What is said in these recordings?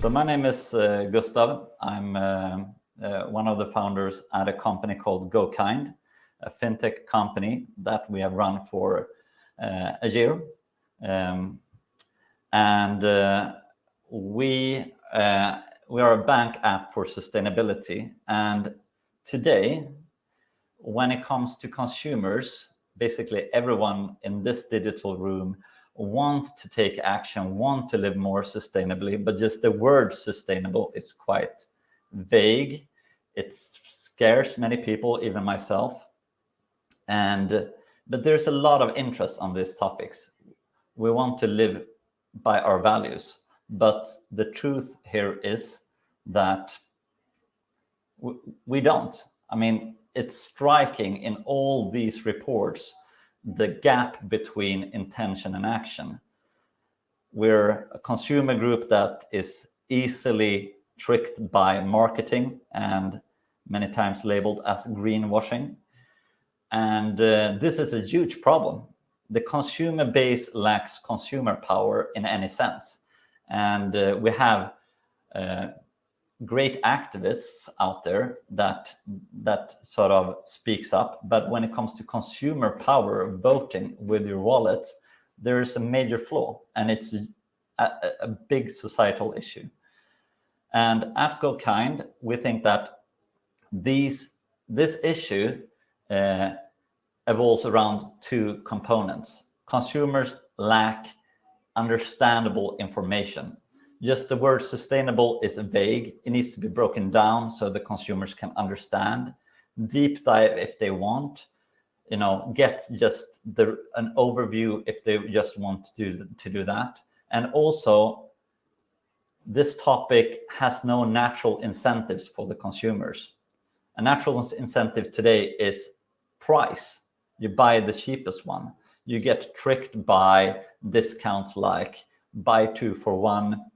So my name is Gustaf. I'm one of the founders at a company called Gokind, a fintech company that we have run for a year. We are a bank app for sustainability. And today, when it comes to consumers, basically everyone in this digital room want to take action, want to live more sustainably, but just the word sustainable is quite vague. It scares many people, even myself. But there's a lot of interest on these topics. We want to live by our values, but the truth here is that we don't. I mean, it's striking in all these reports, the gap between intention and action. We're a consumer group that is easily tricked by marketing and many times labeled as greenwashing. And this is a huge problem. The consumer base lacks consumer power in any sense. And we have great activists out there that sort of speaks up, but when it comes to consumer power, voting with your wallet, there is a major flaw, and it's a big societal issue. And at Gokind, we think that this issue evolves around two components. Consumers lack understandable information. Just the word sustainable is vague. It needs to be broken down so the consumers can understand. Deep dive if they want, get just an overview if they just want to do that. And also, this topic has no natural incentives for the consumers. A natural incentive today is price. You buy the cheapest one. You get tricked by discounts like buy 2 for 1.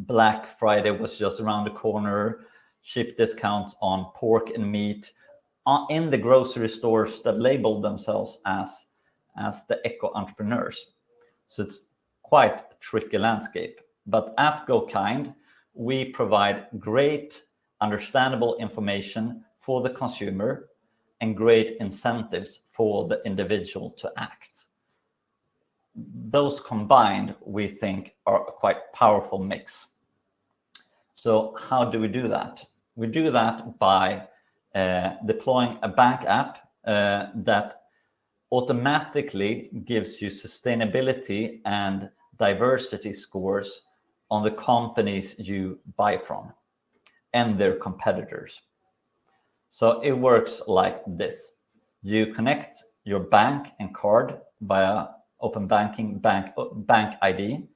Black Friday was just around the corner, cheap discounts on pork and meat in the grocery stores that label themselves as the eco-entrepreneurs. So it's quite a tricky landscape. But at Gokind, we provide great, understandable information for the consumer and great incentives for the individual to act. Those combined, we think, are a quite powerful mix. So how do we do that? We do that by deploying a bank app that automatically gives you sustainability and diversity scores on the companies you buy from and their competitors. So it works like this. You connect your bank and card via open banking bank ID,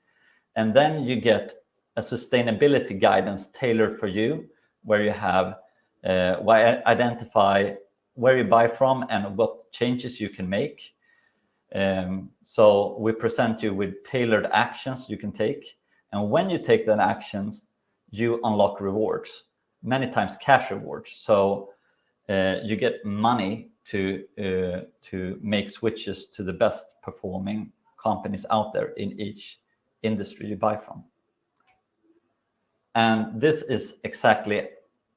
and then you get a sustainability guidance tailored for you, where you have identify where you buy from and what changes you can make. So we present you with tailored actions you can take, and when you take that actions, you unlock rewards, many times cash rewards. So you get money to make switches to the best performing companies out there in each industry you buy from. And this is exactly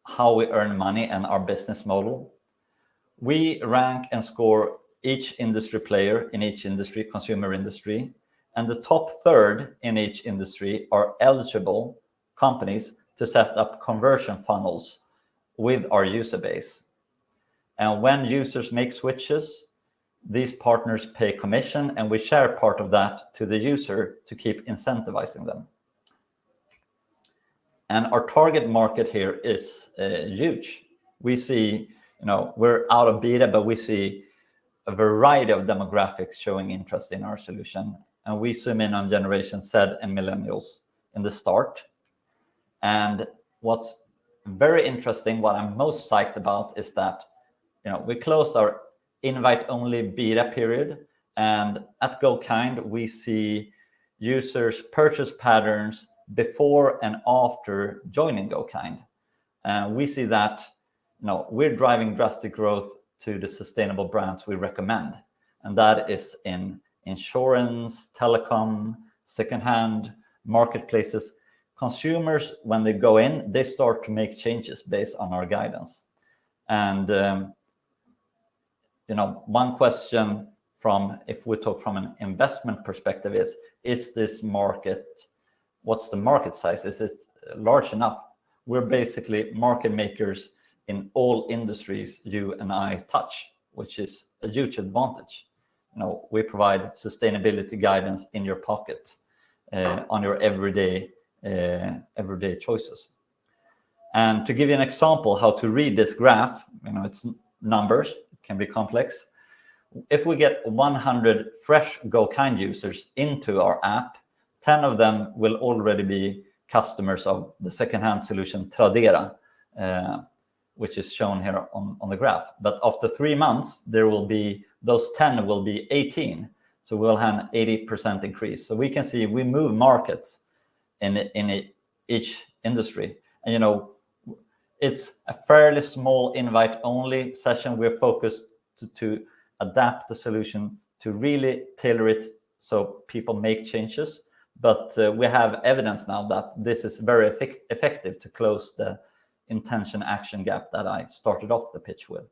how we earn money and our business model. We rank and score each industry player in each industry, consumer industry, and the top third in each industry are eligible companies to set up conversion funnels with our user base. And when users make switches, these partners pay commission, and we share part of that to the user to keep incentivizing them. And our target market here is huge. We see, we're out of beta, but we see a variety of demographics showing interest in our solution. And we zoom in on Generation Z and millennials in the start. And what's very interesting, what I'm most psyched about, is that we closed our invite-only beta period, and at Gokind, we see users' purchase patterns before and after joining Gokind. And we see that we're driving drastic growth to the sustainable brands we recommend. And that is in insurance, telecom, secondhand, marketplaces, consumers, when they go in, they start to make changes based on our guidance. And one question from, if we talk from an investment perspective, is this market, what's the market size? Is it large enough? We're basically market makers in all industries you and I touch, which is a huge advantage. We provide sustainability guidance in your pocket on your everyday choices. And to give you an example how to read this graph, it's numbers, it can be complex. If we get 100 fresh Gokind users into our app, 10 of them will already be customers of the secondhand solution Tradera, which is shown here on the graph. But after 3 months, those 10 will be 18. So we'll have an 80% increase. So we can see we move markets in each industry. And it's a fairly small invite-only session. We're focused to adapt the solution to really tailor it so people make changes. But we have evidence now that this is very effective to close the intention action gap that I started off the pitch with.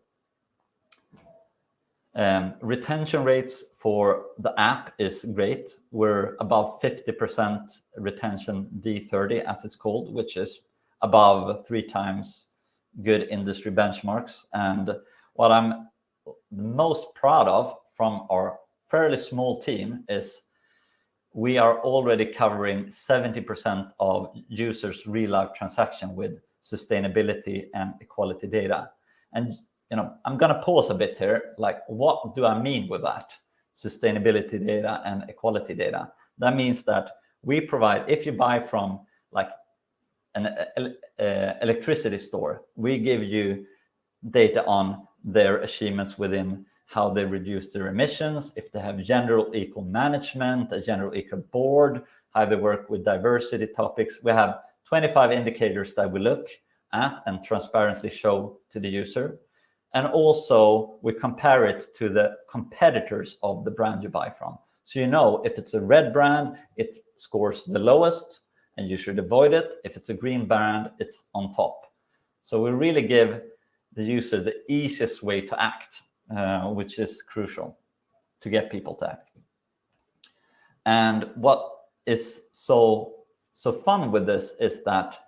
Retention rates for the app is great. We're above 50% retention D30, as it's called, which is above 3 times good industry benchmarks. And what I'm most proud of from our fairly small team is we are already covering 70% of users' real-life transaction with sustainability and equality data. And I'm going to pause a bit here. Like, what do I mean with that? Sustainability data and equality data. That means that we provide, if you buy from like an electricity store, we give you data on their achievements within how they reduce their emissions, if they have gender equal management, a gender equal board, how they work with diversity topics. We have 25 indicators that we look at and transparently show to the user. And also we compare it to the competitors of the brand you buy from. So if it's a red brand, it scores the lowest and you should avoid it. If it's a green brand, it's on top. So we really give the user the easiest way to act, which is crucial to get people to act. And what is so fun with this is that,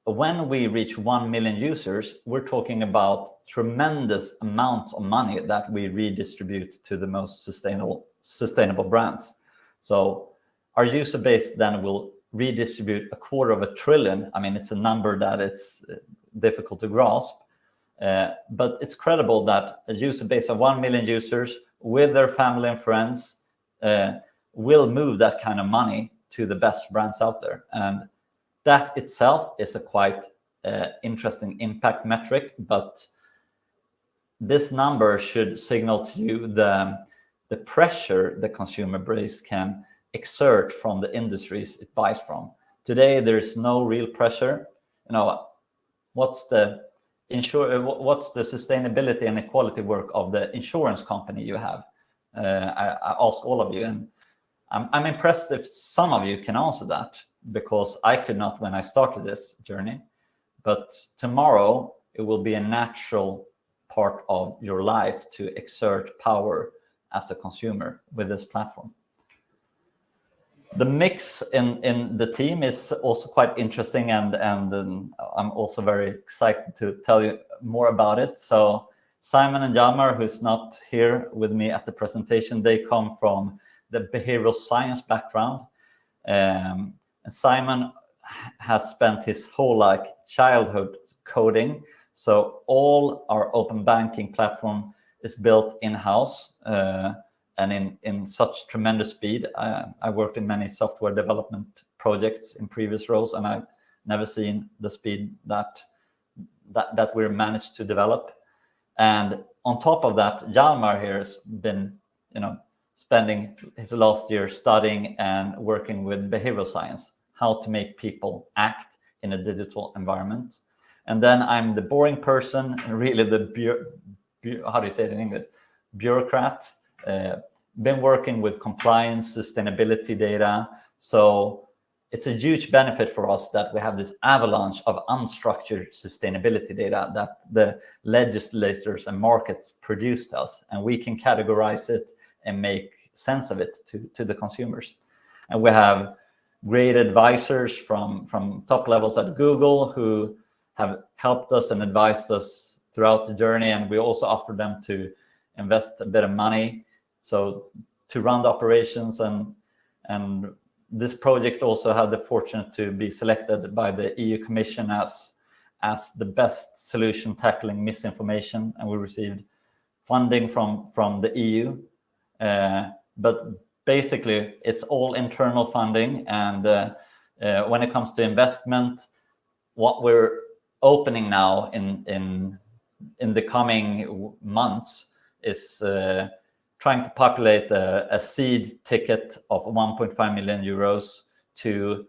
when we reach 1 million users, we're talking about tremendous amounts of money that we redistribute to the most sustainable brands. So our user base then will redistribute $250 billion. I mean, it's a number that it's difficult to grasp, but it's credible that a user base of 1 million users with their family and friends will move that kind of money to the best brands out there. And that itself is a quite interesting impact metric, but this number should signal to you the pressure the consumer base can exert from the industries it buys from. Today, there's no real pressure. What's the sustainability and equality work of the insurance company you have? I ask all of you, and I'm impressed if some of you can answer that, because I could not when I started this journey. But tomorrow, it will be a natural part of your life to exert power as a consumer with this platform. The mix in the team is also quite interesting, and I'm also very excited to tell you more about it. So Simon and Hjalmar, who's not here with me at the presentation, they come from the behavioral science background. And Simon has spent his whole childhood coding. So all our open banking platform is built in-house and in such tremendous speed. I worked in many software development projects in previous roles, and I've never seen the speed that we managed to develop. And on top of that, Hjalmar here has been, spending his last year studying and working with behavioral science, how to make people act in a digital environment. And then I'm the boring person, really how do you say it in English? Bureaucrat. Been working with compliance, sustainability data. So it's a huge benefit for us that we have this avalanche of unstructured sustainability data that the legislators and markets produce to us, and we can categorize it and make sense of it to the consumers. And we have great advisors from top levels at Google who have helped us and advised us throughout the journey, and we also offer them to invest a bit of money so to run the operations. And this project also had the fortune to be selected by the EU Commission as the best solution tackling misinformation, and we received funding from the EU. But basically, it's all internal funding, and when it comes to investment, what we're opening now in the coming months is trying to populate a seed ticket of 1.5 million euros to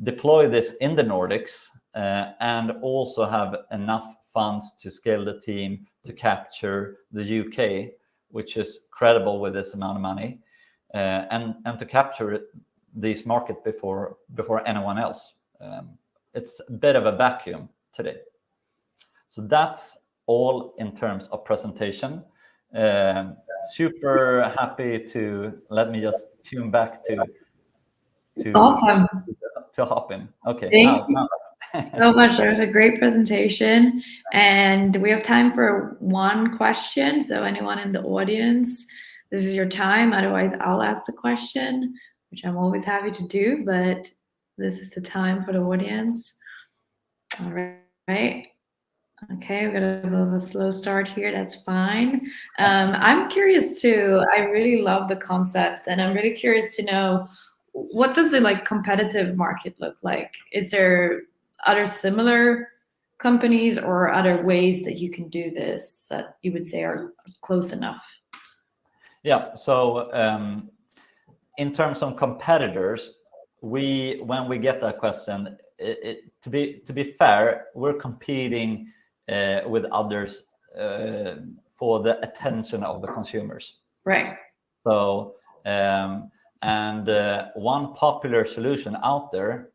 deploy this in the Nordics, and also have enough funds to scale the team to capture the UK, which is credible with this amount of money, and to capture this market before anyone else. It's a bit of a vacuum today. So that's all in terms of presentation. Super happy to let me just tune back to awesome to hop in. Okay. Thank you so much. That was a great presentation, and we have time for one question. So anyone in the audience, this is your time. Otherwise, I'll ask the question, which I'm always happy to do, but this is the time for the audience. All right. Okay, we've got a bit of a slow start here. That's fine. I'm curious too. I really love the concept, and I'm really curious to know, what does the competitive market look like? Is there other similar companies or other ways that you can do this that you would say are close enough? Yeah. So in terms of competitors, when we get that question, to be fair, we're competing with others for the attention of the consumers. Right. So one popular solution out there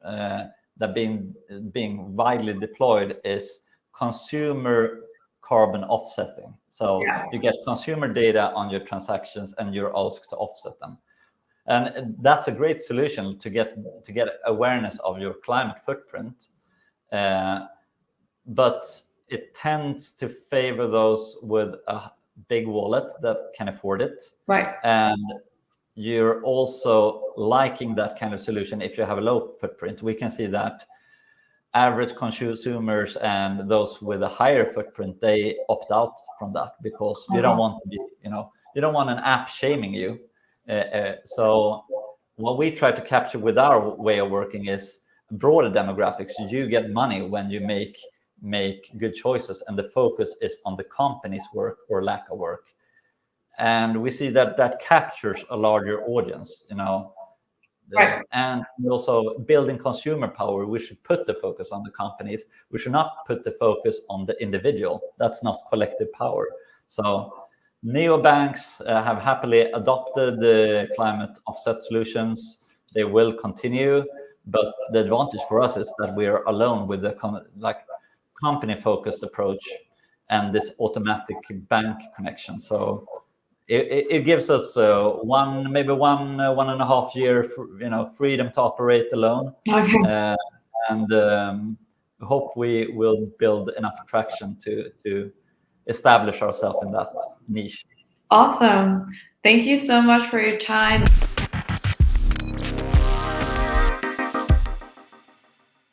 that being widely deployed is consumer carbon offsetting. So you get consumer data on your transactions and you're asked to offset them. And that's a great solution to get awareness of your climate footprint. But it tends to favor those with a big wallet that can afford it. Right. And you're also liking that kind of solution if you have a low footprint. We can see that average consumers and those with a higher footprint, they opt out from that because you don't want to be, you don't want an app shaming you. So what we try to capture with our way of working is broader demographics. You get money when you make good choices, and the focus is on the company's work or lack of work. And we see that captures a larger audience, Right. And also building consumer power. We should put the focus on the companies. We should not put the focus on the individual. That's not collective power. So neobanks have happily adopted the climate offset solutions. They will continue, but the advantage for us is that we are alone with the company-focused approach and this automatic bank connection. So it gives us maybe one and a half year, freedom to operate alone. Okay. And hope we will build enough traction to establish ourselves in that niche. Awesome. Thank you so much for your time.